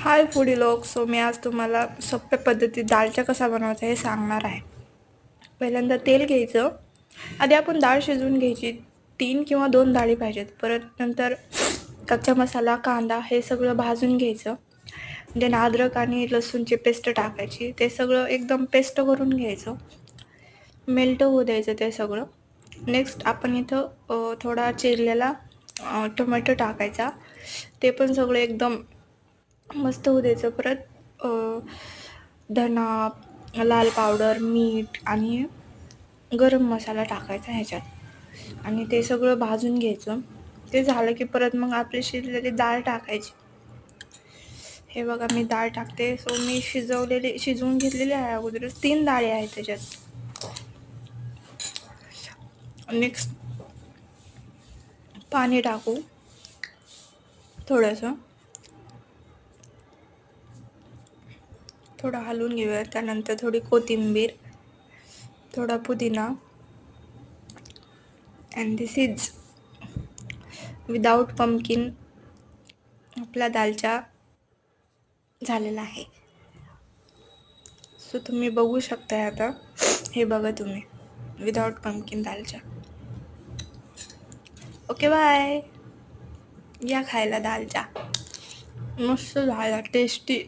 हाय foodie लोक. So मी आज तुम्हाला सोप्या पद्धतीत दालचा कसा बनवायचा हे सांगणार आहे. पहिल्यांदा तेल घ्यायचं. आधी आपण डाळ शिजवून घ्यायची. 3 किंवा 2 डाळी पाहिजेत. परत नंतर कच्चा मसाला, कांदा हे सगळं भाजून घ्यायचं. देन अद्रक आणि लसूणची पेस्ट टाकायची. ते सगळं एकदम पेस्ट करून घ्यायचं. मेल्ट होऊ द्यायचं ते सगळं. नेक्स्ट आपण इथं थोडा चिरलेला टोमॅटो टाकायचा. ते पण सगळं एकदम मस्त होऊ द्यायचं. परत धना, लाल पावडर, मीठ आणि गरम मसाला टाकायचा ह्याच्यात आणि ते सगळं भाजून घ्यायचं. ते झालं की परत मग आपली शिजलेली डाळ टाकायची. हे बघा मी डाळ टाकते. सो मी शिजवून घेतलेली आहे अगोदरच. 3 डाळी आहेत त्याच्यात. नेक्स्ट पाणी टाकू थोडंसं. थोडं हलवून घेऊया. त्यानंतर थोडी कोथिंबीर, थोडा पुदिना. And this is without pumpkin आपला दालचा झालेला आहे. सो तुम्ही बघू शकताय आता. हे बघा तुम्ही, without pumpkin dalcha. Okay bye. या खायला दालचा. मस्त झाला, टेस्टी.